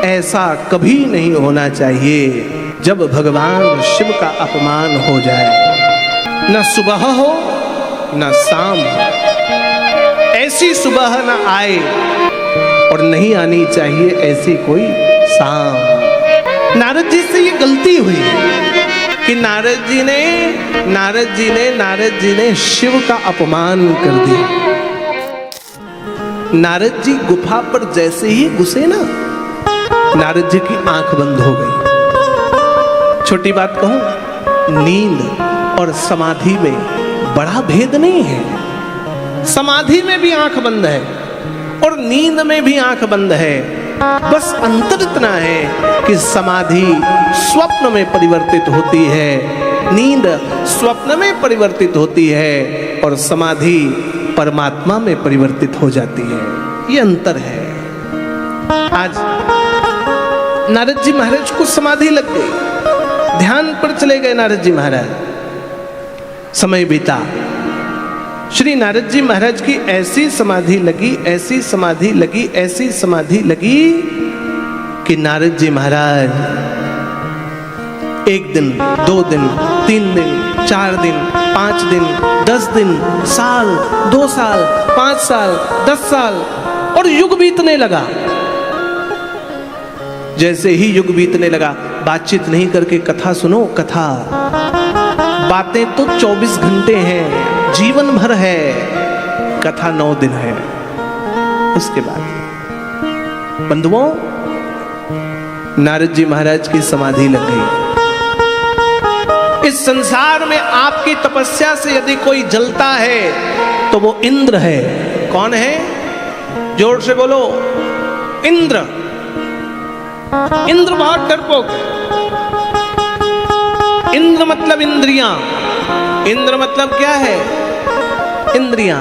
ऐसा कभी नहीं होना चाहिए जब भगवान शिव का अपमान हो जाए। न सुबह हो न शाम हो, ऐसी सुबह न आए और नहीं आनी चाहिए ऐसी कोई शाम। नारद जी से ये गलती हुई कि नारद जी ने शिव का अपमान कर दिया। नारद जी गुफा पर जैसे ही घुसे ना, नारद जी की आंख बंद हो गई। छोटी बात कहूं, नींद और समाधि में बड़ा भेद नहीं है। समाधि में भी आंख बंद है और नींद में भी आंख बंद है। बस अंतर इतना है कि समाधि स्वप्न में परिवर्तित होती है, नींद स्वप्न में परिवर्तित होती है और समाधि परमात्मा में परिवर्तित हो जाती है। ये अंतर है। आज नारद जी महाराज को समाधि लग गई, ध्यान पर चले गए नारद जी महाराज। समय बीता, श्री नारद जी महाराज की ऐसी समाधि लगी, ऐसी समाधि लगी, ऐसी समाधि लगी कि नारद जी महाराज 1 दिन, 2 दिन, 3 दिन, 4 दिन, 5 दिन, 10 दिन, साल, 2 साल, 5 साल, 10 साल और युग बीतने लगा। जैसे ही युग बीतने लगा, बातचीत नहीं करके कथा सुनो, कथा। बातें तो 24 घंटे हैं, जीवन भर है, कथा 9 दिन है। उसके बाद बंधुओं, नारद जी महाराज की समाधि लग गई। इस संसार में आपकी तपस्या से यदि कोई जलता है तो वो इंद्र है। कौन है? जोर से बोलो, इंद्र। इंद्र बहुत डरपोक। इंद्र मतलब इंद्रियां। इंद्र मतलब क्या है? इंद्रियां।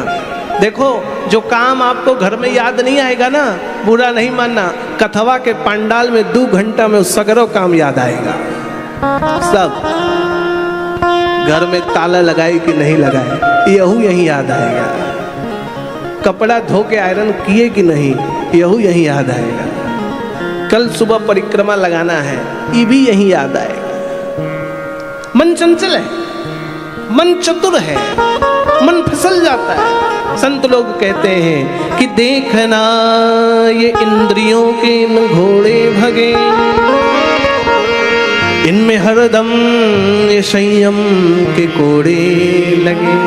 देखो, जो काम आपको घर में याद नहीं आएगा ना, बुरा नहीं मानना, कथवा के पंडाल में 2 घंटा में सगरो काम याद आएगा। सब घर में ताला लगाए कि नहीं लगाए, यही याद आएगा। कपड़ा धो के आयरन किए कि नहीं, यही याद आएगा। कल सुबह परिक्रमा लगाना है, ये भी यही याद आएगा। मन चंचल है, मन चतुर है, मन फिसल जाता है। संत लोग कहते हैं कि देखना ये इंद्रियों के इन घोड़े भगे, इनमें हरदम ये संयम के कोड़े लगे।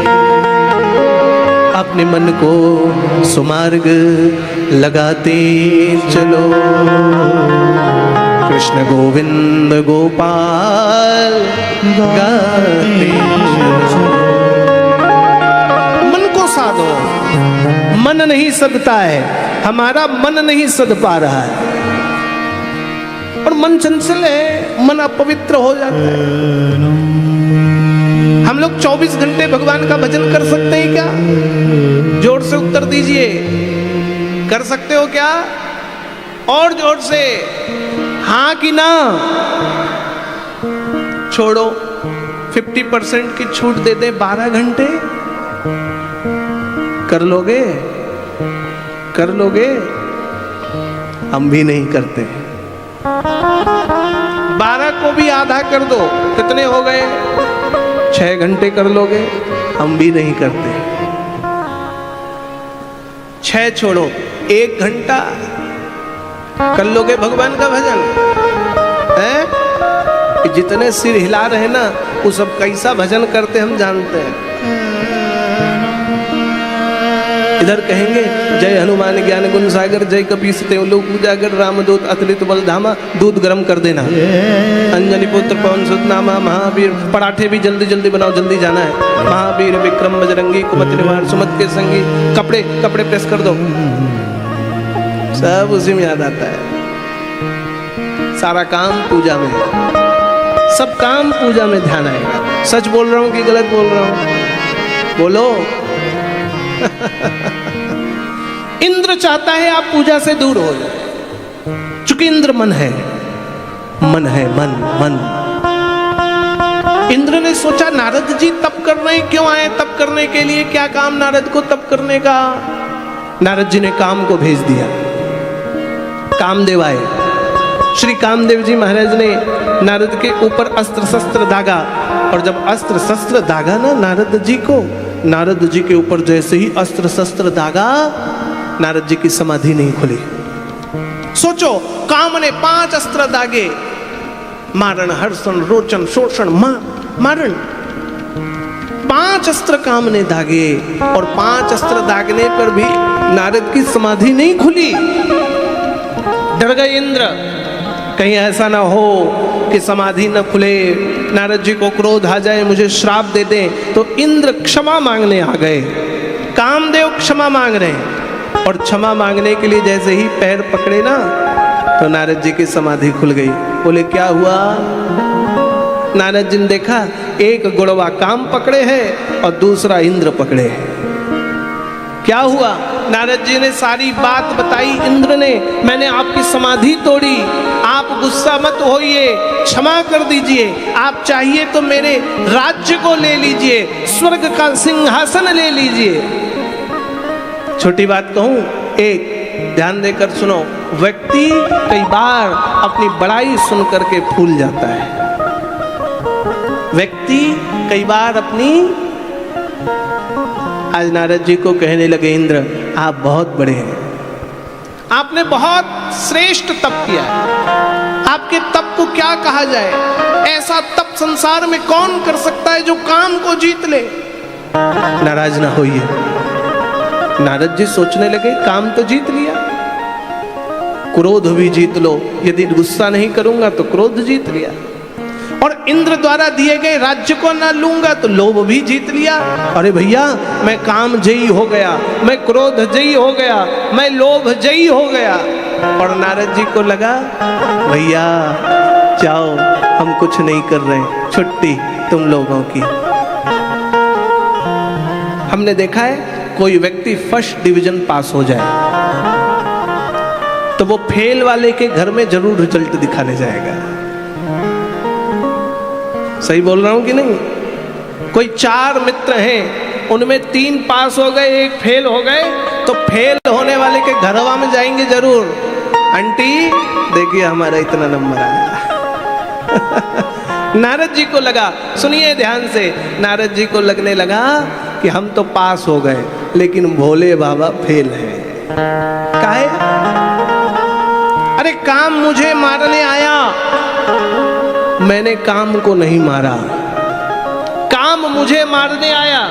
अपने मन को सुमार्ग लगाते चलो, कृष्ण गोविंद गोपाल गाते चलो। मन को साधो। मन नहीं सदता है, हमारा मन नहीं सद पा रहा है और मन चंचल है, मन अपवित्र हो जाता है। हम लोग 24 घंटे भगवान का भजन कर सकते हैं क्या? जोर से उत्तर दीजिए, कर सकते हो क्या? और जोर से हाँ कि ना? छोड़ो, 50% की छूट दे दे, 12 घंटे कर लोगे? कर लोगे? हम भी नहीं करते। 12 को भी आधा कर दो, कितने हो गए? 6 घंटे कर लोगे? हम भी नहीं करते। 6 छोड़ो, 1 घंटा कर लोगे भगवान का भजन? है? जितने सिर हिला रहे ना, वो सब कैसा भजन करते हम जानते हैं। इधर कहेंगे जय हनुमान ज्ञान गुण सागर, जय कपीस तेव लोक उजागर, रामदूत अतुलित बल धामा, दूध गरम कर देना, अंजनी पुत्र पवन सुत नामा, महावीर। पराठे भी जल्दी जल्दी बनाओ, जल्दी जाना है। महावीर विक्रम बजरंगी, कुमति निवार सुमत के संगी। कपड़े प्रेस कर दो, सब उसी में याद आता है। सारा काम पूजा में, सब काम पूजा में ध्यान आएगा। सच बोल रहा हूं कि गलत बोल रहा हूं? बोलो। इंद्र चाहता है आप पूजा से दूर हो जाए, चूंकि इंद्र मन है, मन है, मन। इंद्र ने सोचा नारद जी तप कर रहे हैं, क्यों आए तप करने के लिए? क्या काम नारद को तप करने का? नारद जी ने काम को भेज दिया। कामदेव आए, श्री कामदेव जी महाराज ने नारद के ऊपर अस्त्र शस्त्र दागा, और जब अस्त्र शस्त्र दागा ना नारद जी को, नारद जी के ऊपर जैसे ही अस्त्र शस्त्र दागा, नारद जी की समाधि नहीं खुली। सोचो, काम ने 5 अस्त्र दागे, मारण, हर्षण, रोचन, शोषण, मारण, 5 अस्त्र काम ने दागे, और 5 अस्त्र दागने पर भी नारद की समाधि नहीं खुली। डर गए इंद्र, कहीं ऐसा ना हो कि समाधि न खुले, नारद जी को क्रोध आ जाए, मुझे श्राप दे दें। तो इंद्र क्षमा मांगने आ गए, कामदेव क्षमा मांग रहे हैं, और क्षमा मांगने के लिए जैसे ही पैर पकड़े ना, तो नारद जी की समाधि खुल गई। बोले क्या हुआ? नारद जी ने देखा एक गुड़वा काम पकड़े हैं और दूसरा इंद्र पकड़े हैं। क्या हुआ? नारद जी ने सारी बात बताई इंद्र ने, मैंने आपकी समाधि तोड़ी, आप गुस्सा मत होइए, क्षमा कर दीजिए, आप चाहिए तो मेरे राज्य को ले लीजिए, स्वर्ग का सिंहासन ले लीजिए। छोटी बात कहूं, एक ध्यान देकर सुनो, व्यक्ति कई बार अपनी बड़ाई सुन करके फूल जाता है। व्यक्ति कई बार अपनी, आज नारद जी को कहने लगे इंद्र आप बहुत बड़े हैं, आपने बहुत श्रेष्ठ तप किया है, आपके तप को क्या कहा जाए, ऐसा तप संसार में कौन कर सकता है जो काम को जीत ले। नाराज ना होइए। नारद जी सोचने लगे काम तो जीत लिया, क्रोध भी जीत लो, यदि गुस्सा नहीं करूंगा तो क्रोध जीत लिया, और इंद्र द्वारा दिए गए राज्य को ना लूंगा तो लोभ भी जीत लिया। अरे भैया मैं काम जयी हो गया, मैं क्रोध जयी हो गया, मैं लोभ जयी हो गया। और नारद जी को लगा भैया जाओ, हम कुछ नहीं कर रहे, छुट्टी तुम लोगों की। हमने देखा है कोई व्यक्ति फर्स्ट डिवीजन पास हो जाए तो वो फेल वाले के घर में जरूर रिजल्ट दिखाने जाएगा। सही बोल रहा हूं कि नहीं? कोई 4 मित्र हैं, उनमें 3 पास हो गए, 1 फेल हो गए, तो फेल होने वाले के घरवा में जाएंगे जरूर, आंटी देखिए हमारा इतना नंबर आया। नारद जी को लगा, सुनिए ध्यान से, नारद जी को लगने लगा कि हम तो पास हो गए लेकिन भोले बाबा फेल हैं। काहे? अरे काम मुझे मारने आया, मैंने काम को नहीं मारा, काम मुझे मारने आया,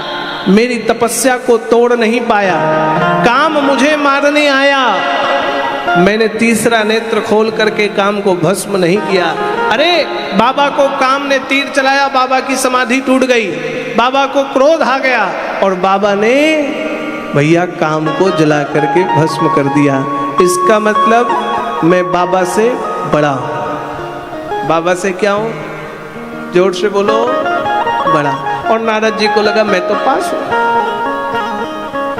मेरी तपस्या को तोड़ नहीं पाया, काम मुझे मारने आया, मैंने तीसरा नेत्र खोल करके काम को भस्म नहीं किया। अरे बाबा को काम ने तीर चलाया, बाबा की समाधि टूट गई, बाबा को क्रोध आ गया और बाबा ने भैया काम को जला करके भस्म कर दिया। इसका मतलब मैं बाबा से बड़ा हूं। बाबा से क्या हूं? जोर से बोलो, बड़ा। और नारद जी को लगा मैं तो पास हूं,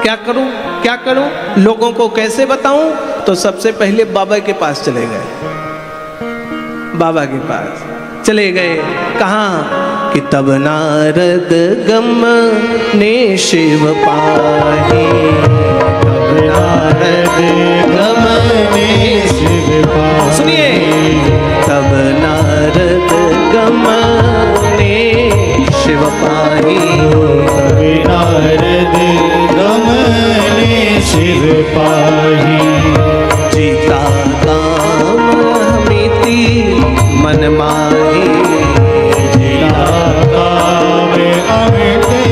क्या करूं क्या करूं, लोगों को कैसे बताऊं? तो सबसे पहले बाबा के पास चले गए। बाबा के पास चले गए, कहाँ कि तब नारद गम ने शिव पाही, तब नारद गम ने शिव पाही। सुनिए, तब नारद गम ने शिव पाही, तब नारद गम ने शिव पाही। जीता काम हमिति मन माही, जीता काम हमिति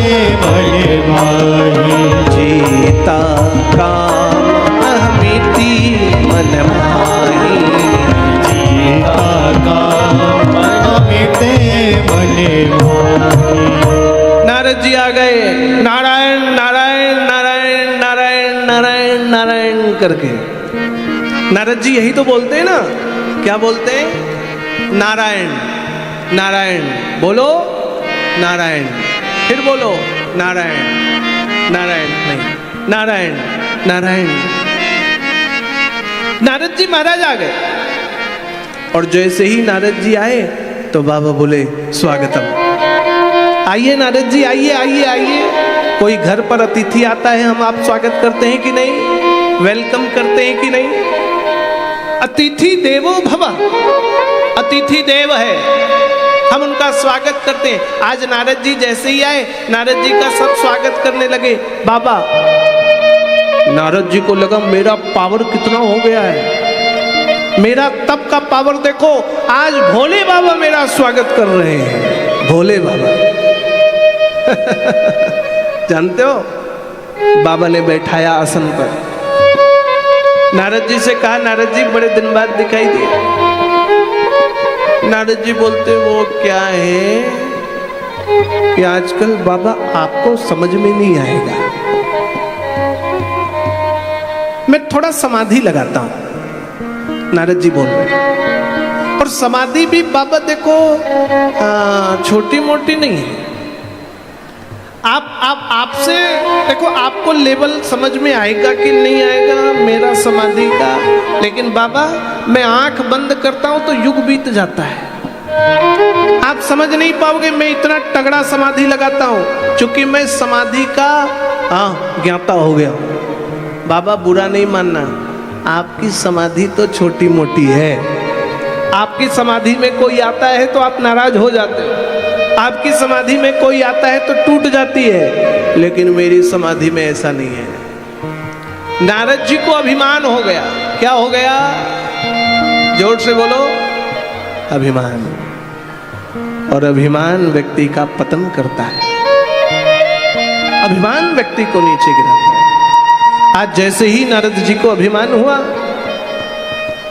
मन माही, जीता काम हमिति मन माही, जीता काम हमिति मन माही। नारद जी आ गए, नारायण नारायण नारायण नारायण नारायण नारायण करके। नारद जी यही तो बोलते हैं ना, क्या बोलते हैं? नारायण नारायण, बोलो नारायण, फिर बोलो नारायण नारायण, नहीं नारायण नारायण। नारद जी महाराज आ गए, और जैसे ही नारद जी आए तो बाबा बोले स्वागतम। आइए नारद जी, आइए आइए आइए। कोई घर पर अतिथि आता है, हम आप स्वागत करते हैं कि नहीं? वेलकम करते हैं कि नहीं? अतिथि देवो भव, अतिथि देव है, हम उनका स्वागत करते हैं। आज नारद जी जैसे ही आए, नारद जी का सब स्वागत करने लगे। बाबा, नारद जी को लगा मेरा पावर कितना हो गया है, मेरा तप का पावर देखो, आज भोले बाबा मेरा स्वागत कर रहे हैं। भोले बाबा जानते हो, बाबा ने बैठाया आसन पर, नारद जी से कहा, नारद जी बड़े दिन बाद दिखाई दिए। नारद जी बोलते, वो क्या है कि आजकल बाबा आपको समझ में नहीं आएगा, मैं थोड़ा समाधि लगाता हूं। नारद जी बोल रहे, और समाधि भी बाबा देखो छोटी मोटी नहीं है। आपसे देखो, आपको लेवल समझ में आएगा कि नहीं आएगा मेरा समाधि का, लेकिन बाबा मैं आंख बंद करता हूं तो युग बीत जाता है। आप समझ नहीं पाओगे मैं इतना तगड़ा समाधि लगाता हूं, क्योंकि मैं समाधि का ज्ञाता हो गया। बाबा बुरा नहीं मानना, आपकी समाधि तो छोटी मोटी है। आपकी समाधि में कोई आता है तो आप नाराज हो जाते हो, आपकी समाधि में कोई आता है तो टूट जाती है, लेकिन मेरी समाधि में ऐसा नहीं है। नारद जी को अभिमान हो गया। क्या हो गया? जोर से बोलो, अभिमान। और अभिमान व्यक्ति का पतन करता है, अभिमान व्यक्ति को नीचे गिराता है। आज जैसे ही नारद जी को अभिमान हुआ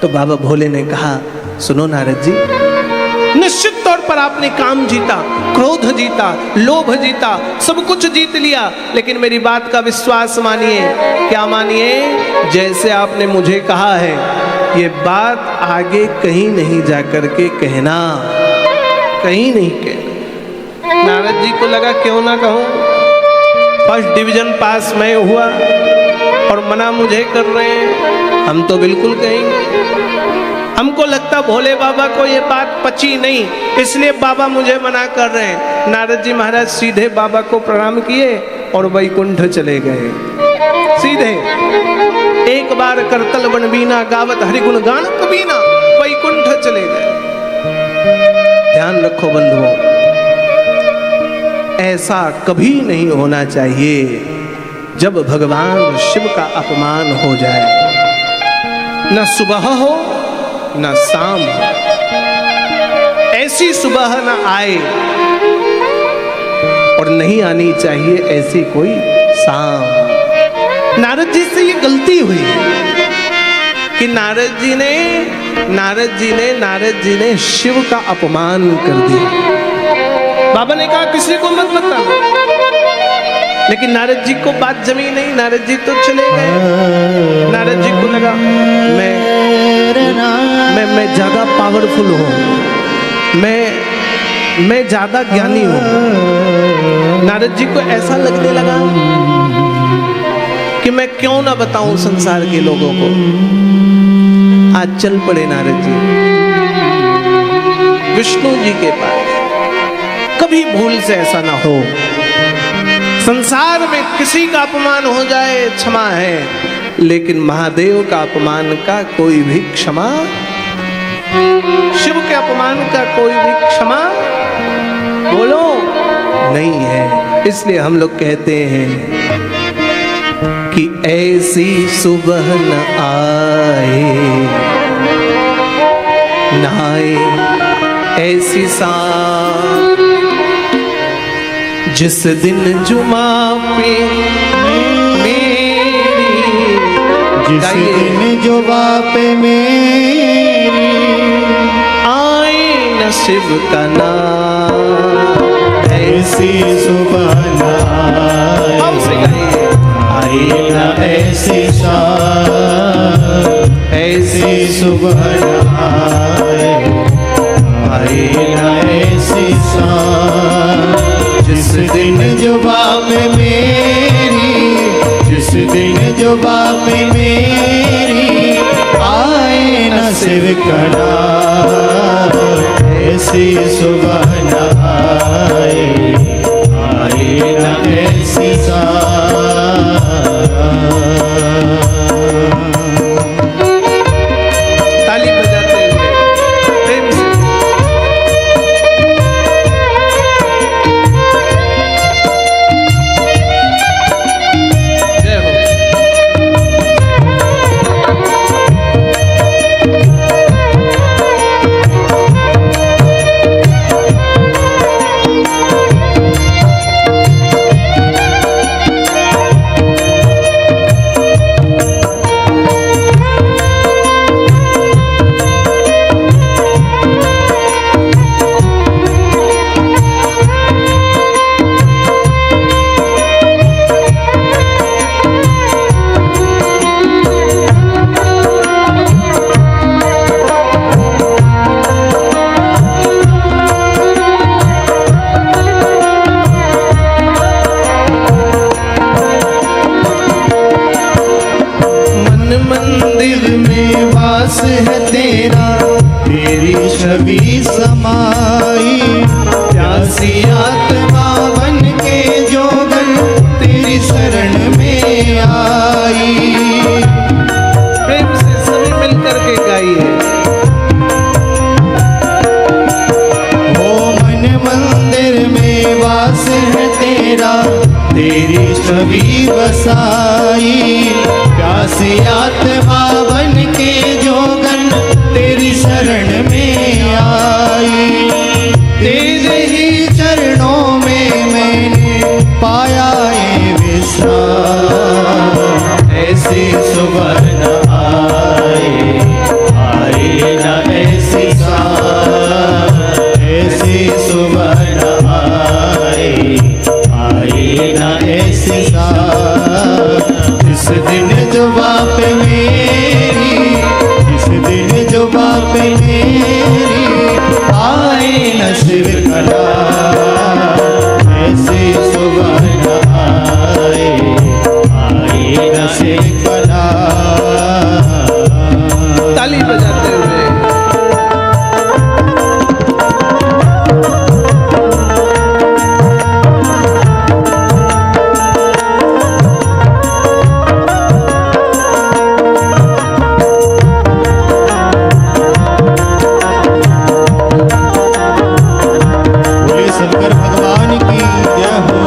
तो बाबा भोले ने कहा, सुनो नारद जी, निश्चित तौर पर आपने काम जीता, क्रोध जीता, लोभ जीता, सब कुछ जीत लिया, लेकिन मेरी बात का विश्वास मानिए। क्या मानिए? जैसे आपने मुझे कहा है, ये बात आगे कहीं नहीं जाकर के कहना, कहीं नहीं कहना। नारद जी को लगा क्यों ना कहूं, फर्स्ट डिवीजन पास मैं हुआ और मना मुझे कर रहे हैं, हम तो बिल्कुल कहेंगे। हमको लगता भोले बाबा को ये बात पची नहीं, इसलिए बाबा मुझे मना कर रहे हैं। नारद जी महाराज सीधे बाबा को प्रणाम किए और वैकुंठ चले गए। सीधे एक बार करतल बन बीना, गावत हरिगुण गान कबीना, वैकुंठ चले गए। ध्यान रखो बंधुओं, ऐसा कभी नहीं होना चाहिए जब भगवान शिव का अपमान हो जाए। न सुबह हो न शाम, ऐसी सुबह न आए और नहीं आनी चाहिए ऐसी कोई शाम। नारद जी से ये गलती हुई कि नारद जी ने शिव का अपमान कर दिया। बाबा ने कहा किसी को मत बताना, लेकिन नारद जी को बात जमी नहीं, नारद जी तो चले गए। नारद जी को लगा मैं ज्यादा पावरफुल हूं, मैं ज्यादा ज्ञानी हूं। नारद जी को ऐसा लगने लगा कि मैं क्यों ना बताऊं संसार के लोगों को। आज चल पड़े नारद जी विष्णु जी के पास। कभी भूल से ऐसा ना हो, संसार में किसी का अपमान हो जाए क्षमा है, लेकिन महादेव का अपमान का कोई भी क्षमा, शिव के अपमान का कोई भी क्षमा बोलो नहीं है। इसलिए हम लोग कहते हैं कि ऐसी सुबह न आए न आए ऐसी शाम, जिस दिन जुमा पे मेरी, जिस दिन जुमा पे मेरी आए न शिव का नाम। ऐसी सुबह न आए न ऐसी शाम, ऐसी सुबह न आए न ऐसी शाम, जिस दिन जुबा पे मेरी, जिस दिन जुबा पे मेरी आए न शिव का नाम। ऐसी सुबह न आए न ऐसी शाम। छवि समाई, प्यासी आत्मा बन के जोगन तेरी शरण में आई। प्रेम से सभी मिलकर के गाइए। ओ मन मंदिर में वास है तेरा, तेरी छवि बसाई, प्यासी आत्मा बन के जोगन तेरी शरण में आई। तेरे ही चरणों में मैंने पाया ये विश्राम, ऐसी सुबह न आए, आए न ऐसी शाम, ऐसी सुबह न आए, आए न ऐसी शाम। जिस दिन जो बाप मेरी, जिस दिन जो बाप मेरी आए नसीब कला, ऐसी सुबह न आए, आए नसीब कला। ताली बजाते हुए बोले शंकर भगवान की जय हो।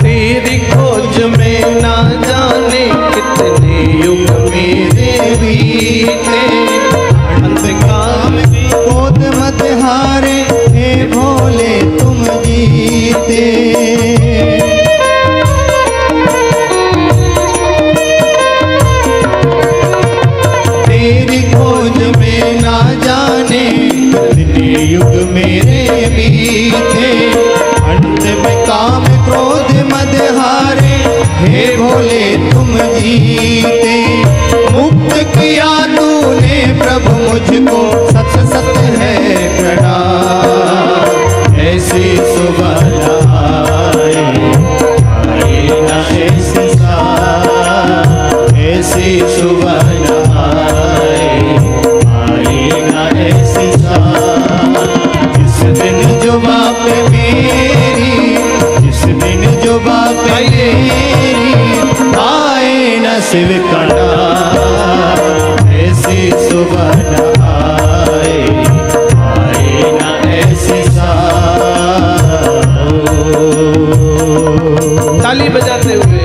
तेरी खोज में ना जाने कितने युग मेरे बीते, अंधकार में गोद मत हारे, हे भोले तुम जीते। तेरी खोज में ना जाने कितने युग मेरे बीते, अंत में काम क्रोध मद हारे, हे भोले तुम जीते। मुक्त किया तूने प्रभु मुझको, सत सत है प्रणाम, ऐसी सुबह न आए, आए न ऐसी शाम, ऐसी सुबह न आए, आए न ऐसी शाम। जिस दिन जो बाप मेरी, जिस दिन जो बाप मेरी आए नसीब कला, ऐसी सुबह न आए, आए न ऐसी शाम। ताली बजाते हुए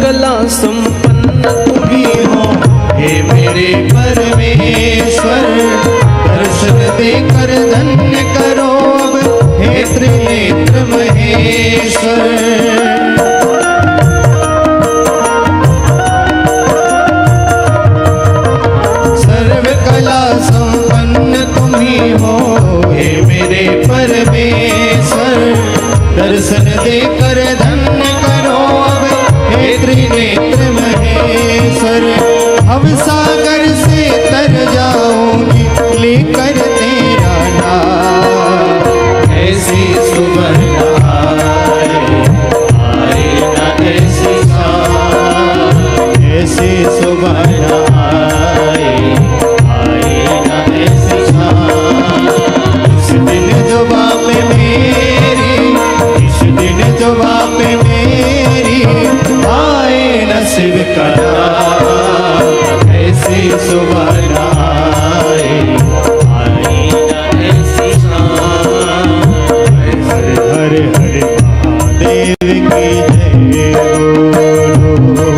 कला संपन्न तुम ही हो, हे मेरे परमेश्वर, दर्शन देकर धन्य करो अब, हे त्रिनेत्र महेश्वर। सर्व कला संपन्न तुम ही हो, हे मेरे परमेश्वर, दर्शन देकर धन्य करो अब, हे त्रिनेत्र महेश्वर। हम सागर से तर जाऊंगी लेकर तेरा नाम, ऐसी सुबह न आए, आए न ऐसी शाम, ऐसी सुबह न आए, आए न ऐसी शाम। उस दिन जो बाप में का नाम ऐसी सुबह न आए, आए न ऐसी शाम। हर हर हर महादेव की जय बोलो,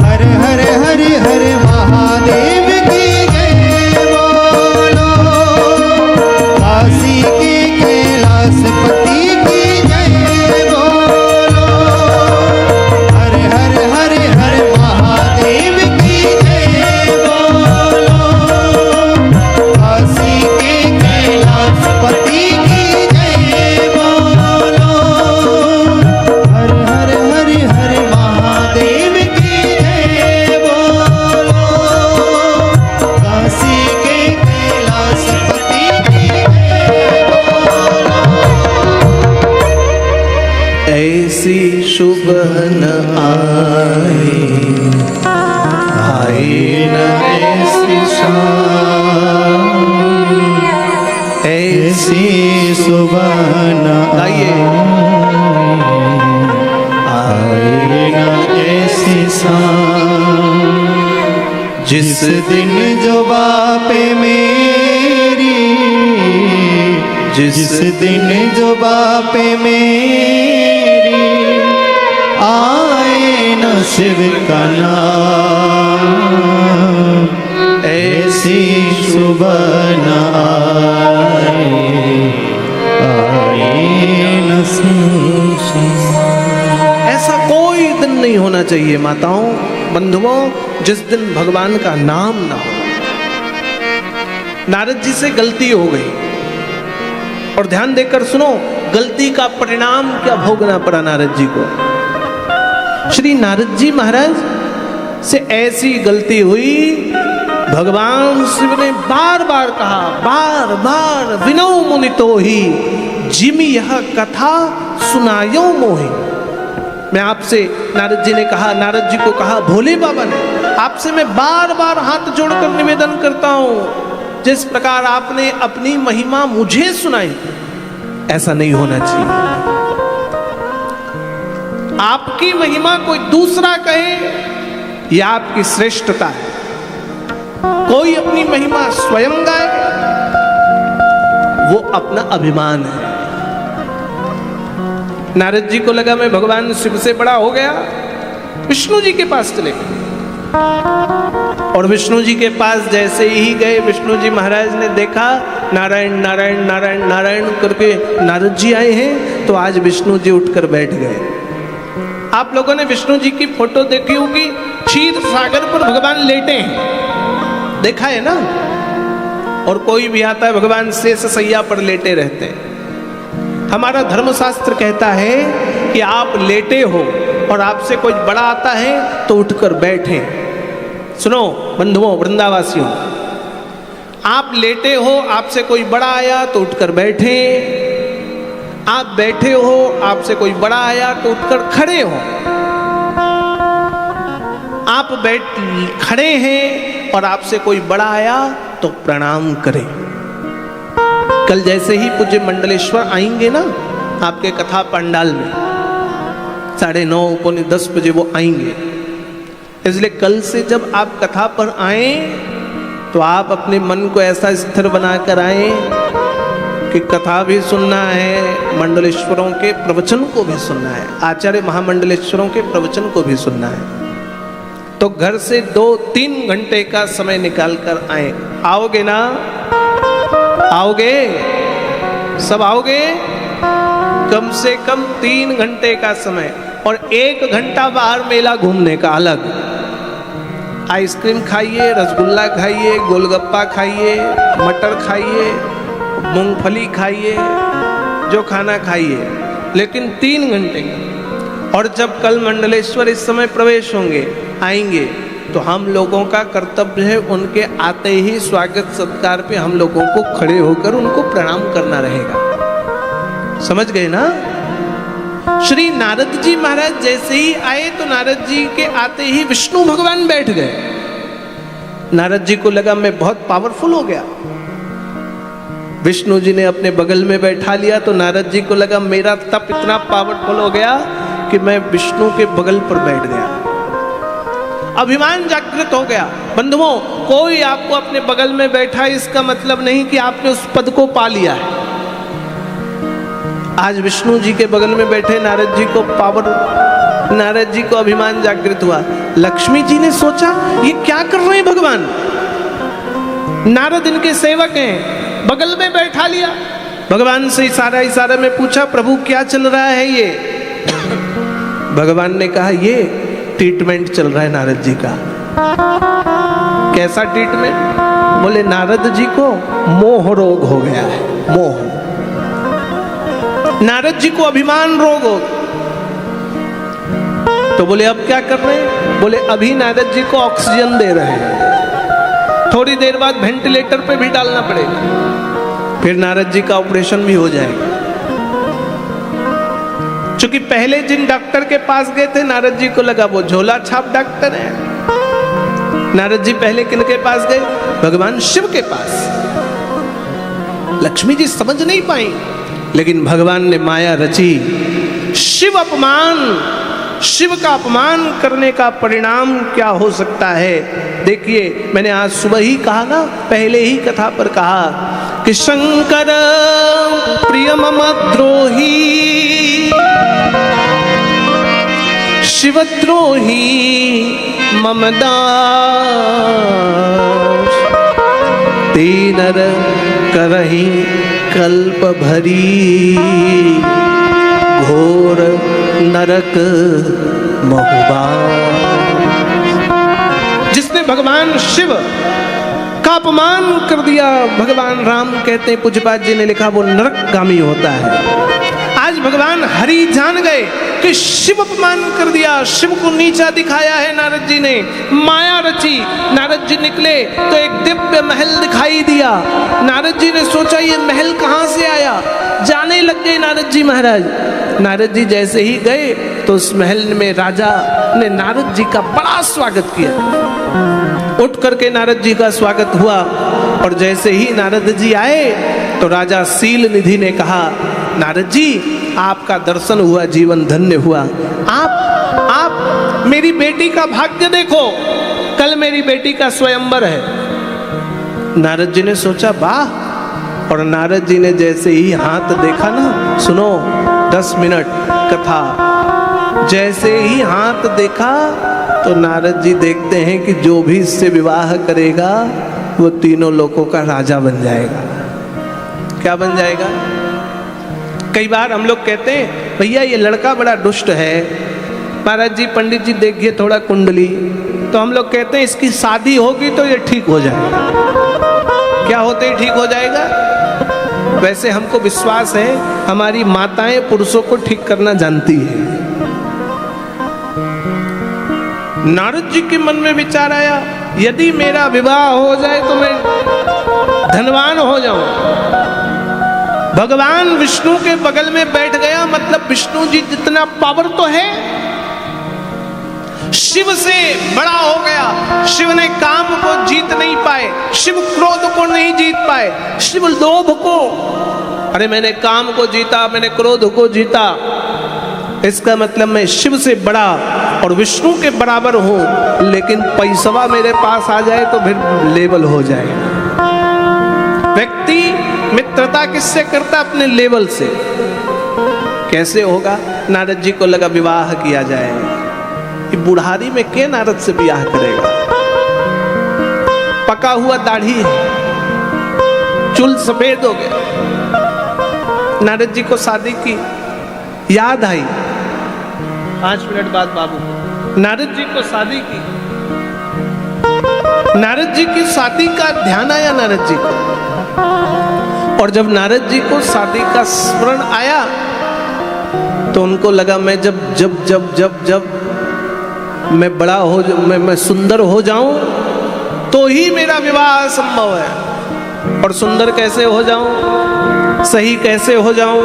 हर हर हर हर महादेव की जय बोलो, काशी के कैलाशपति की जय बोलो, हर हर हर हर महादेव की जय बोलो, काशी के कैलाशपति की जय बोलो, हर हर हर हर महादेव की जय बोलो, काशी के कैलाशपति की जय बोलो। ऐसी शुभ न आए, आए न ऐसी शाम। ऐसी ऐसी सुबह न गाइए। आए न ऐसी शाम, जिस दिन जो बापे मेरी, जिस दिन जो बापे मेरी, आए न शिव का नाम, ऐसी सुबह न आए, आए न शिव। ऐसा कोई दिन नहीं होना चाहिए माताओं बंधुओं जिस दिन भगवान का नाम ना हो। नारद जी से गलती हो गई और ध्यान देकर सुनो, गलती का परिणाम क्या भोगना पड़ा नारद जी को। श्री नारद जी महाराज से ऐसी गलती हुई, भगवान शिव ने बार बार कहा, बार बार विनौ मुनितो ही जिमि यह कथा सुनायो मोहि। मैं आपसे, नारद जी ने कहा, नारद जी को कहा भोले बाबा ने, आपसे मैं बार बार हाथ जोड़कर निवेदन करता हूं, जिस प्रकार आपने अपनी महिमा मुझे सुनाई, ऐसा नहीं होना चाहिए। आपकी महिमा कोई दूसरा कहे, यह आपकी श्रेष्ठता है। कोई अपनी महिमा स्वयं गाए, वो अपना अभिमान है। नारद जी को लगा मैं भगवान शिव से बड़ा हो गया, विष्णु जी के पास चले गए। और विष्णु जी के पास जैसे ही गए, विष्णु जी महाराज ने देखा नारायण नारायण नारायण नारायण करके नारद जी आए हैं, तो आज विष्णु जी उठकर बैठ गए। आप लोगों ने विष्णु जी की फोटो देखी होगी, क्षीर सागर पर भगवान लेटे हैं, देखा है ना। और कोई भी आता है भगवान शेष सैया पर लेटे रहते हैं। हमारा धर्मशास्त्र कहता है कि आप लेटे हो और आपसे कोई बड़ा आता है तो उठकर बैठे। सुनो बंधुओं वृंदावासियों, आप लेटे हो, आपसे कोई बड़ा आया तो उठकर बैठे। आप बैठे हो, आपसे कोई बड़ा आया तो उठकर खड़े हो। आप खड़े हैं और आपसे कोई बड़ा आया तो प्रणाम करें। कल जैसे ही पूज्य मंडलेश्वर आएंगे ना आपके कथा पंडाल में, 9:30 पौने 10 बजे वो आएंगे। इसलिए कल से जब आप कथा पर आए तो आप अपने मन को ऐसा स्थिर बनाकर आए कि कथा भी सुनना है, मंडलेश्वरों के प्रवचन को भी सुनना है, आचार्य महामंडलेश्वरों के प्रवचन को भी सुनना है। तो घर से 2-3 घंटे का समय निकाल कर आए। आओगे ना? आओगे? सब आओगे? कम से कम 3 घंटे का समय और 1 घंटा बाहर मेला घूमने का अलग। आइसक्रीम खाइए, रसगुल्ला खाइए, गोलगप्पा खाइए, मटर खाइए, मूंगफली खाइए, जो खाना खाइए, लेकिन 3 घंटे का। और जब कल मंडलेश्वर इस समय प्रवेश होंगे, आएंगे, तो हम लोगों का कर्तव्य है उनके आते ही स्वागत सत्कार पे हम लोगों को खड़े होकर उनको प्रणाम करना रहेगा। समझ गए ना? श्री नारद जी महाराज जैसे ही आए तो नारद जी के आते ही विष्णु भगवान बैठ गए। नारद जी को लगा मैं बहुत पावरफुल हो गया। विष्णु जी ने अपने बगल में बैठा लिया तो नारद जी को लगा मेरा तप इतना पावरफुल हो गया कि मैं विष्णु के बगल पर बैठ गया। अभिमान जागृत हो गया। बंधुओं, कोई आपको अपने बगल में बैठा है इसका मतलब नहीं कि आपने उस पद को पा लिया है। आज विष्णु जी के बगल में बैठे नारद जी को पावर, नारद जी को अभिमान जागृत हुआ। लक्ष्मी जी ने सोचा ये क्या कर रहे हैं भगवान, नारद इनके सेवक हैं, बगल में बैठा लिया। भगवान से इशारा में पूछा, प्रभु क्या चल रहा है ये? भगवान ने कहा ये ट्रीटमेंट चल रहा है नारद जी का। कैसा ट्रीटमेंट? बोले नारद जी को मोह रोग हो गया है, मोह। नारद जी को अभिमान रोग हो। तो बोले अब क्या कर रहे हैं? बोले अभी नारद जी को ऑक्सीजन दे रहे हैं, थोड़ी देर बाद वेंटिलेटर पे भी डालना पड़ेगा, फिर नारद जी का ऑपरेशन भी हो जाएगा। क्योंकि पहले जिन डॉक्टर के पास गए थे नारद जी को लगा वो झोला छाप डॉक्टर है। नारद जी पहले किनके पास गए? भगवान शिव के पास। लक्ष्मी जी समझ नहीं पाई, लेकिन भगवान ने माया रची। शिव का अपमान करने का परिणाम क्या हो सकता है? देखिए, मैंने आज सुबह ही कहा ना, पहले ही कथा पर कहा कि शंकर प्रिय मम द्रोही, शिवद्रोही मम दास, तीनर करहि कल्प भरी, घोर नरक महुबास। जिसने भगवान शिव का अपमान कर दिया, भगवान राम कहते हैं, पूज्यपाद जी ने लिखा, वो नरकगामी होता है। आज भगवान हरि जान गए कि शिव अपमान कर दिया, शिव को नीचा दिखाया है नारद जी ने, माया रची। नारद जी निकले तो एक दिव्य महल दिखाई दिया। नारद जी ने सोचा ये महल कहाँ से आया, जाने लग गए नारद जी महाराज। नारद जी जैसे ही गए तो उस महल में राजा ने नारद जी का बड़ा स्वागत किया। उठ करके नारद जी का स्वागत हुआ, और जैसे ही नारद जी आए तो राजा सील निधि ने कहा, नारद जी आपका दर्शन हुआ, जीवन धन्य हुआ। आप मेरी बेटी का भाग्य देखो, कल मेरी बेटी का स्वयंवर है। नारद जी ने सोचा वाह, और नारद जी ने जैसे ही हाथ देखा ना, सुनो 10 मिनट कथा, जैसे ही हाथ देखा तो नारद जी देखते हैं कि जो भी इससे विवाह करेगा वो तीनों लोकों का राजा बन जाएगा। क्या बन जाएगा? कई बार हम लोग कहते हैं भैया ये लड़का बड़ा दुष्ट है, महाराज जी पंडित जी देखिए थोड़ा कुंडली, तो हम लोग कहते हैं इसकी शादी होगी तो ये ठीक हो जाएगा। क्या होते ही ठीक हो जाएगा? वैसे हमको विश्वास है हमारी माताएं पुरुषों को ठीक करना जानती है। नारद जी के मन में विचार आया, यदि मेरा विवाह हो जाए तो मैं धनवान हो जाऊं। भगवान विष्णु के बगल में बैठ गया, मतलब विष्णु जी जितना पावर तो है, शिव से बड़ा हो गया। शिव ने काम को जीत नहीं पाए, शिव क्रोध को नहीं जीत पाए, शिव लोभ को, अरे मैंने काम को जीता, मैंने क्रोध को जीता, इसका मतलब मैं शिव से बड़ा और विष्णु के बराबर हूं। लेकिन पैसवा मेरे पास आ जाए तो फिर लेवल हो जाए। व्यक्ति मित्रता किससे करता? अपने लेवल से। कैसे होगा? नारद जी को लगा विवाह किया जाए, कि बुढ़ारी में के नारद से विवाह करेगा? पका हुआ दाढ़ी है, चूल सफेद हो गया। नारद जी को शादी की याद आई, 5 मिनट बाद बाबू नारद जी को शादी की। नारद जी की शादी का ध्यान आया नारद जी को, और जब नारद जी को शादी का स्मरण आया तो उनको लगा मैं जब जब जब जब जब मैं बड़ा हो, मैं सुंदर हो जाऊं तो ही मेरा विवाह संभव है। और सुंदर कैसे हो जाऊं, सही कैसे हो जाऊं?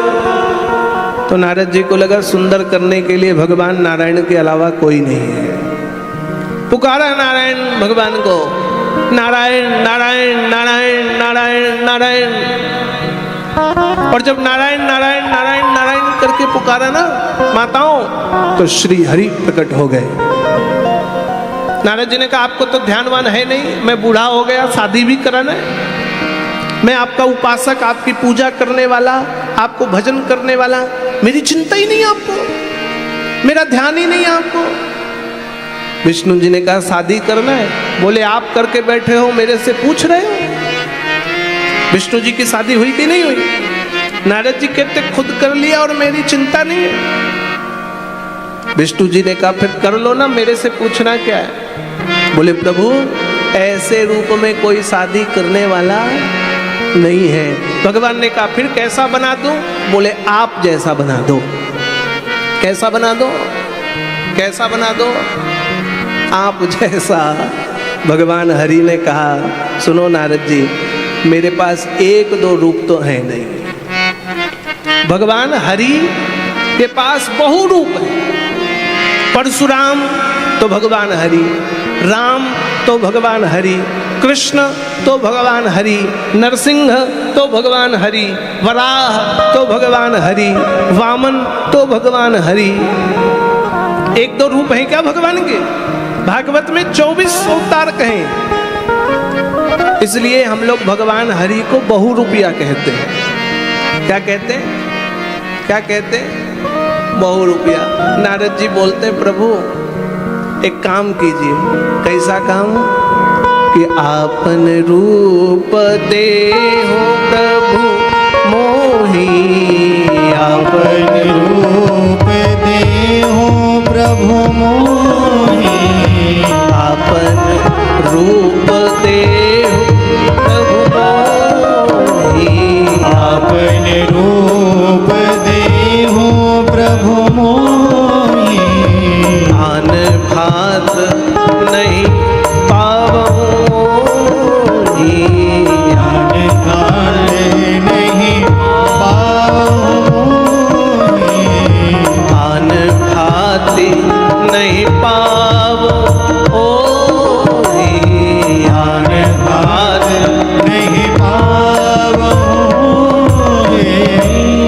तो नारद जी को लगा सुंदर करने के लिए भगवान नारायण के अलावा कोई नहीं है। पुकारा नारायण भगवान को, नारायण नारायण नारायण नारायण नारायण। और जब नारायण नारायण नारायण नारायण करके पुकारा ना माताओं, तो श्री हरि प्रकट हो गए। नारद जी ने कहा आपको तो ध्यानवान है नहीं, मैं बूढ़ा हो गया, शादी भी कराना है, मैं आपका उपासक, आपकी पूजा करने वाला, आपको भजन करने वाला, मेरी चिंता ही नहीं आपको, मेरा ध्यान ही नहीं आपको। विष्णु जी ने कहा शादी करना है? बोले आप करके बैठे हो, मेरे से पूछ रहे हो? विष्णु जी की शादी हुई कि नहीं हुई? नारद जी कहते खुद कर लिया और मेरी चिंता नहीं है। विष्णु जी ने कहा फिर कर लो ना, मेरे से पूछना क्या है? बोले प्रभु ऐसे रूप में कोई शादी करने वाला नहीं है। भगवान ने कहा फिर कैसा बना दूं? बोले आप जैसा बना दो। कैसा बना दो? कैसा बना दो? आप जैसा। भगवान हरि ने कहा सुनो नारद जी, मेरे पास एक दो रूप तो है नहीं। भगवान हरि के पास बहु रूप है। परशुराम तो भगवान हरि, राम तो भगवान हरि, कृष्ण तो भगवान हरि, नरसिंह तो भगवान हरि, वराह तो भगवान हरि, वामन तो भगवान हरि। एक दो रूप हैं क्या भगवान के? भागवत में 24 अवतार कहें, इसलिए हम लोग भगवान हरि को बहुरूपिया कहते हैं। क्या कहते हैं? क्या कहते हैं? बहुरूपिया। नारद जी बोलते हैं प्रभु एक काम कीजिए। कैसा काम? कि आपन रूप दे हो प्रभु मोही, आपन रूप दे हो प्रभु मोही, आपन रूप दे हो प्रभु मोही, आपन रूप दे हो प्रभु मोही, आन भात नहीं पावो नहीं पाओ, आन भाति नहीं पावो आन भात नहीं पाओ।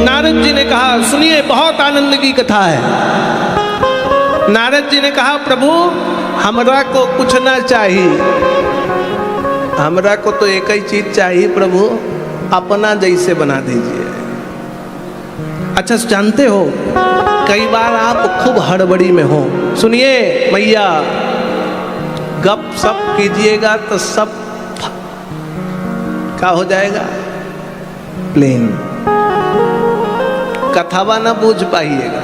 नारद जी ने कहा सुनिए बहुत आनंद की कथा है। नारद जी ने कहा प्रभु हमरा को कुछ ना चाहिए, हमरा को तो एक ही चीज चाहिए प्रभु, अपना जैसे बना दीजिए। अच्छा जानते हो कई बार आप खूब हड़बड़ी में हो, सुनिए मैया गप सप कीजिएगा तो सब क्या हो जाएगा? प्लेन। कथावा ना बूझ पाइएगा।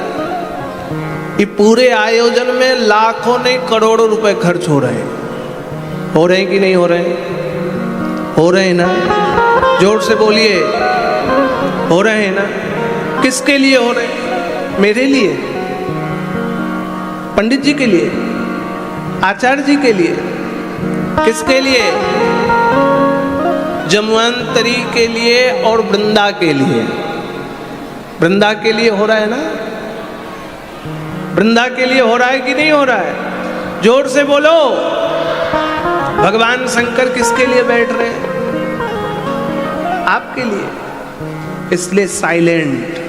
ये पूरे आयोजन में लाखों नहीं करोड़ों रुपए खर्च हो रहे हैं। हो रहे हैं कि नहीं हो रहे हैं? हो रहे हैं ना? जोर से बोलिए। हो रहे हैं ना? किसके लिए हो रहे हैं? मेरे लिए, पंडित जी के लिए, आचार्य जी के लिए, किसके लिए? जमवंतरी के लिए और वृंदा के लिए। वृंदा के लिए हो रहा है ना? वृंदा के लिए हो रहा है कि नहीं हो रहा है? जोर से बोलो। भगवान शंकर किसके लिए बैठ रहे हैं? आपके लिए। इसलिए साइलेंट,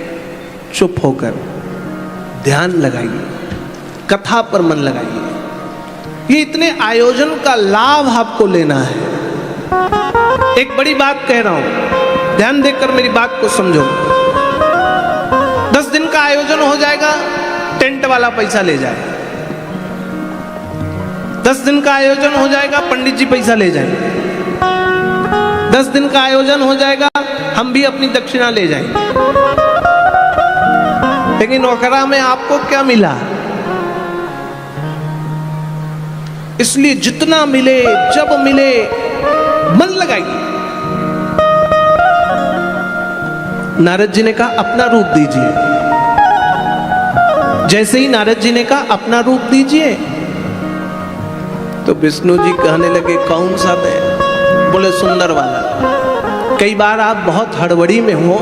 चुप होकर ध्यान लगाइए, कथा पर मन लगाइए। ये इतने आयोजन का लाभ आपको लेना है। एक बड़ी बात कह रहा हूं, ध्यान देकर मेरी बात को समझो। 10 दिन का आयोजन हो जाएगा, टेंट वाला पैसा ले जाए। 10 दिन का आयोजन हो जाएगा, पंडित जी पैसा ले जाएंगे। 10 दिन का आयोजन हो जाएगा, हम भी अपनी दक्षिणा ले जाएंगे। लेकिन ओकरा में आपको क्या मिला? इसलिए जितना मिले, जब मिले, मन लगाइए। नारद जी ने कहा अपना रूप दीजिए। जैसे ही नारद जी ने कहा अपना रूप दीजिए, तो विष्णु जी कहने लगे कौन सा दे? बोले सुंदर वाला। कई बार आप बहुत हड़बड़ी में हो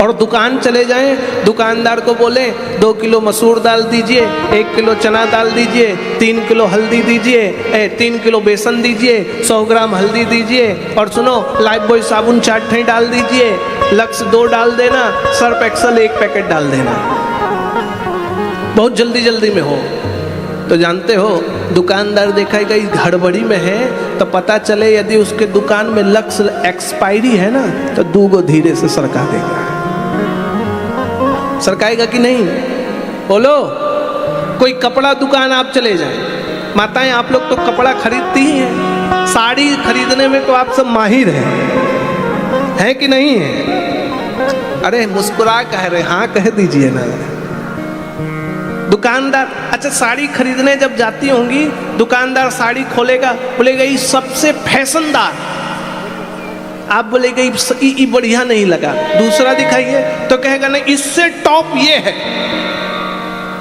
और दुकान चले जाएं, दुकानदार को बोले 2 किलो मसूर दाल दीजिए, 1 किलो चना दाल दीजिए, 3 किलो हल्दी दीजिए, 3 किलो बेसन दीजिए, 100 ग्राम हल्दी दीजिए, और सुनो लाइफ बॉय साबुन 4 ठे डाल दीजिए, लक्स 2 डाल देना, सर्फ एक्सल 1 पैकेट डाल देना। बहुत जल्दी जल्दी में हो। तो जानते हो दुकानदार देखा गई गड़बड़ी में है तो पता चले यदि उसके दुकान में लक्स एक्सपायरी है ना तो 2 गो धीरे से सरका देगा। सरकाएगा कि नहीं बोलो। कोई कपड़ा दुकान आप चले जाएं, माताएं आप लोग तो कपड़ा खरीदती ही हैं, साड़ी खरीदने में तो आप सब माहिर हैं कि नहीं है? अरे मुस्कुरा कह रहे, हाँ कह दीजिए ना। दुकानदार, अच्छा साड़ी खरीदने जब जाती होंगी दुकानदार साड़ी खोलेगा, बोलेगा ये सबसे फैशनदार, आप बोलेगा ये बढ़िया नहीं लगा, दूसरा दिखाइए तो कहेगा नहीं इससे टॉप ये है।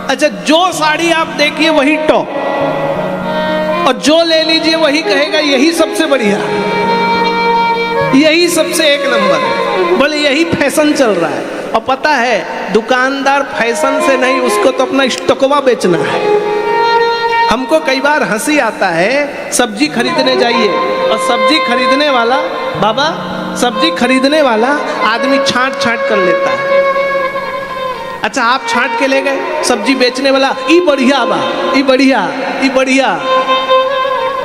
अच्छा जो साड़ी आप देखिए वही टॉप, और जो ले लीजिए वही कहेगा यही सबसे बढ़िया, यही सबसे 1 नंबर, बोले यही फैशन चल रहा है। और पता है दुकानदार फैशन से नहीं, उसको तो अपना स्टॉकवा बेचना है। हमको कई बार हंसी आता है, सब्जी खरीदने जाइए और सब्जी खरीदने वाला, बाबा सब्जी खरीदने वाला आदमी छांट छांट कर लेता है। अच्छा आप छांट के ले गए, सब्जी बेचने वाला ई बढ़िया बा, ई बढ़िया, ई बढ़िया।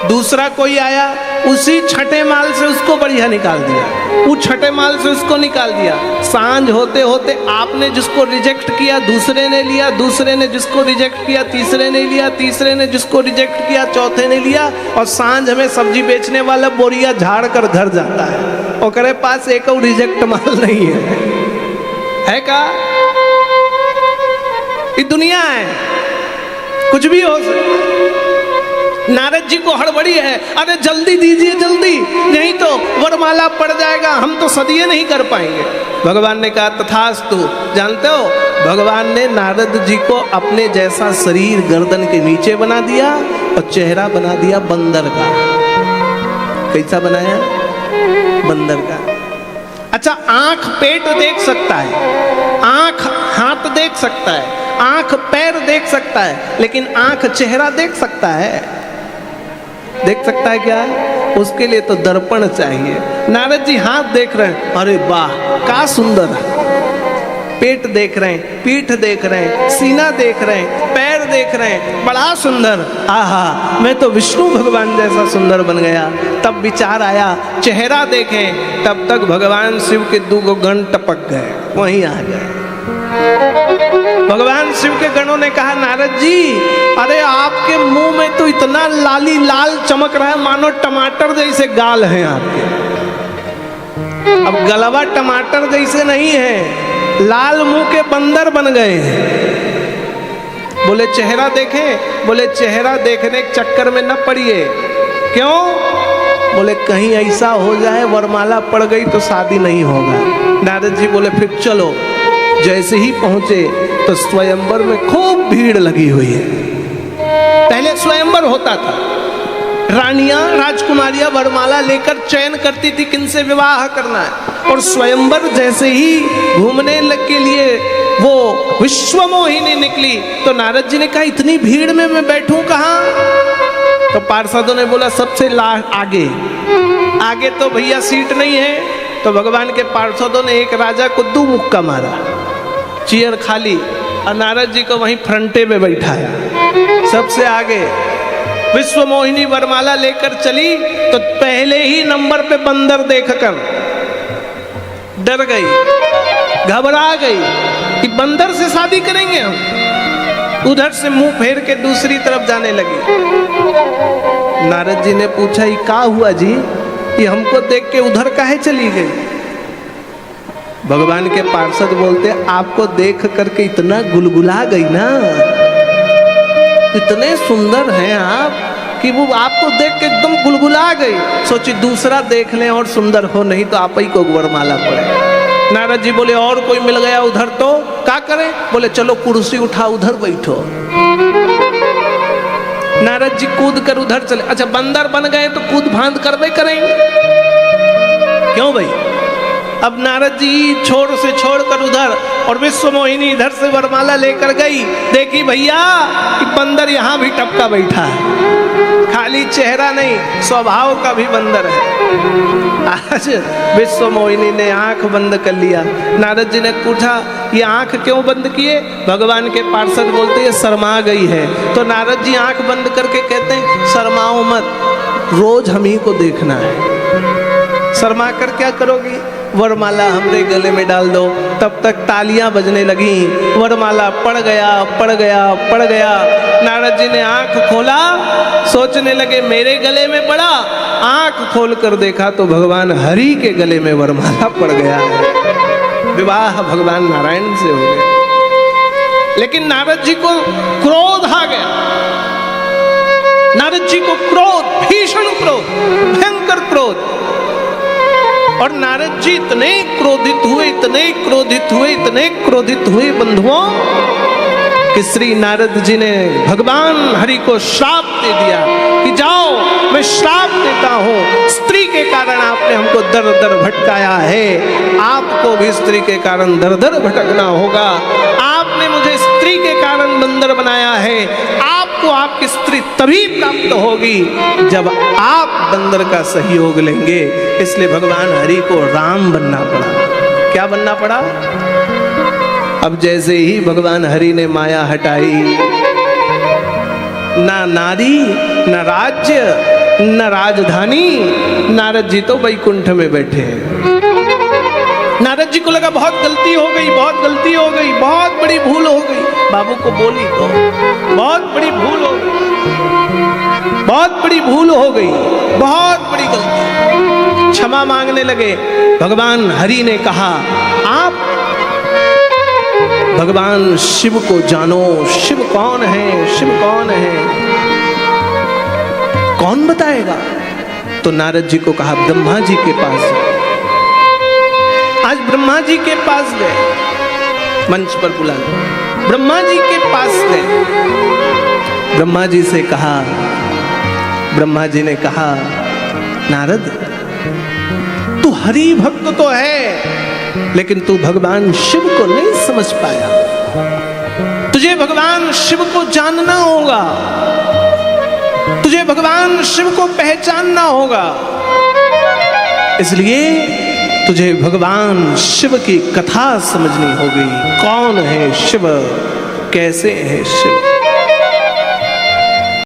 दूसरा कोई आया, उसी छठे माल से उसको बढ़िया निकाल दिया, वो छठे माल से उसको निकाल दिया। सांझ होते होते आपने जिसको रिजेक्ट किया दूसरे ने लिया, दूसरे ने जिसको रिजेक्ट किया तीसरे ने लिया, तीसरे ने जिसको रिजेक्ट किया चौथे ने लिया, और सांझ में सब्जी बेचने वाला बोरिया झाड़ कर घर जाता है और करे पास एक और रिजेक्ट माल नहीं है का? ये दुनिया है, कुछ भी हो सकता। नारद जी को हड़बड़ी है, अरे जल्दी दीजिए जल्दी, नहीं तो वरमाला पड़ जाएगा, हम तो सदिये नहीं कर पाएंगे। भगवान ने कहा तथास्तु। जानते हो भगवान ने नारद जी को अपने जैसा शरीर गर्दन के नीचे बना दिया और चेहरा बना दिया बंदर का। कैसा बनाया? बंदर का। अच्छा आंख पेट देख सकता है, आंख हाथ देख सकता है, आंख पैर देख सकता है, लेकिन आंख चेहरा देख सकता है? देख सकता है क्या? उसके लिए तो दर्पण चाहिए। नारद जी हाथ देख रहे हैं, अरे वाह क्या सुंदर है, पेट देख रहे हैं, पीठ देख रहे हैं, सीना देख रहे हैं, पैर देख रहे हैं, बड़ा सुंदर, आहा मैं तो विष्णु भगवान जैसा सुंदर बन गया। तब विचार आया चेहरा देखें, तब तक भगवान शिव के 2 गो गण टपक गए, वहीं आ गए। भगवान शिव के गणों ने कहा नारद जी अरे आपके मुंह में तो इतना लाली लाल चमक रहा है मानो टमाटर जैसे गाल हैं आपके। अब गलवा टमाटर जैसे नहीं है, लाल मुंह के बंदर बन गए हैं। बोले चेहरा देखें? बोले चेहरा देखने के चक्कर में न पड़िए। क्यों? बोले कहीं ऐसा हो जाए वरमाला पड़ गई तो शादी नहीं होगा। नारद जी बोले फिर चलो। जैसे ही पहुंचे तो स्वयंवर में खूब भीड़ लगी हुई है। पहले स्वयंवर होता था, रानियां राजकुमारियां वरमाला लेकर चयन करती थी किनसे विवाह करना है, और स्वयंवर जैसे ही घूमने के लिए वो विश्वमोहिनी निकली तो नारद जी ने कहा इतनी भीड़ में मैं बैठूं कहां? तो पार्षदों ने बोला सबसे आगे। आगे तो भैया सीट नहीं है। तो भगवान के पार्षदों ने एक राजा को 2 मुक्का मारा, चेयर खाली, और नारद जी को वहीं फ्रंटे में बैठाया सबसे आगे। विश्वमोहिनी वरमाला लेकर चली तो पहले ही नंबर पे बंदर देखकर डर गई, घबरा गई कि बंदर से शादी करेंगे हम। उधर से मुंह फेर के दूसरी तरफ जाने लगी। नारद जी ने पूछा ये क्या हुआ जी, ये हमको देख के उधर काहे चली गई? भगवान के पार्षद बोलते आपको देख करके इतना गुलगुला गई ना, इतने सुंदर हैं आप कि वो आपको देख के एकदम गुलगुला गई। सोची दूसरा देख लें और सुंदर हो, नहीं तो आप ही को वरमाला पड़े। नारद जी बोले और कोई मिल गया उधर तो क्या करें? बोले चलो कुर्सी उठा उधर बैठो। नारद जी कूद कर उधर चले। अच्छा बंदर बन गए तो कूद फांद करवे करेंगे, क्यों भाई? अब नारद जी छोर से छोड़कर उधर, और विश्वमोहिनी इधर से वरमाला लेकर गई। देखी भैया कि बंदर यहाँ भी टपका बैठा है, खाली चेहरा नहीं स्वभाव का भी बंदर है। आज विश्वमोहिनी ने आंख बंद कर लिया। नारद जी ने पूछा ये आंख क्यों बंद किए? भगवान के पार्षद बोलते ये शर्मा गई है। तो नारद जी आंख बंद करके कहते हैं शर्माओ मत, रोज हम ही को देखना है। शर्मा कर क्या करोगी? वरमाला हमरे गले में डाल दो। तब तक तालियां बजने लगी, वरमाला पड़ गया पड़ गया पड़ गया। नारद जी ने आंख खोला, सोचने लगे मेरे गले में पड़ा। आंख खोल कर देखा तो भगवान हरि के गले में वरमाला पड़ गया है। विवाह भगवान नारायण से हो गया। लेकिन नारद जी को क्रोध आ गया। नारद जी को क्रोध, भीषण क्रोध, भयंकर क्रोध। और नारद जी इतने क्रोधित हुए, इतने क्रोधित हुए, इतने क्रोधित हुए बंधुओं कि श्री नारद जी ने भगवान हरि को श्राप दे दिया कि जाओ मैं श्राप देता हूँ, स्त्री के कारण आपने हमको दर दर भटकाया है, आपको भी स्त्री के कारण दर दर भटकना होगा। आपने मुझे स्त्री के कारण बंदर बनाया है, आपको आपकी स्त्री तभी प्राप्त होगी जब आप बंदर का सहयोग लेंगे। इसलिए भगवान हरि को राम बनना पड़ा। क्या बनना पड़ा? अब जैसे ही भगवान हरि ने माया हटाई, ना नारी, न राज्य, न राजधानी, नारद जी तो वैकुंठ में बैठे हैं। नारद जी को लगा बहुत गलती हो गई, बहुत गलती हो गई, बहुत बड़ी भूल हो गई। बाबू को बोली तो बहुत बड़ी भूल हो गई, बहुत बड़ी भूल हो गई, बहुत बड़ी गलती। क्षमा मांगने लगे। भगवान हरि ने कहा आप भगवान शिव को जानो। शिव कौन है? शिव कौन है? कौन बताएगा? तो नारद जी को कहा ब्रह्मा जी के पास। आज ब्रह्मा जी के पास गए, मंच पर बुलाने ब्रह्मा जी के पास गए। ब्रह्मा जी से कहा, ब्रह्मा जी ने कहा नारद तू हरि भक्त तो है लेकिन तू भगवान शिव को नहीं समझ पाया। तुझे भगवान शिव को जानना होगा, तुझे भगवान शिव को पहचानना होगा। इसलिए तुझे भगवान शिव की कथा समझनी होगी। कौन है शिव? कैसे है शिव?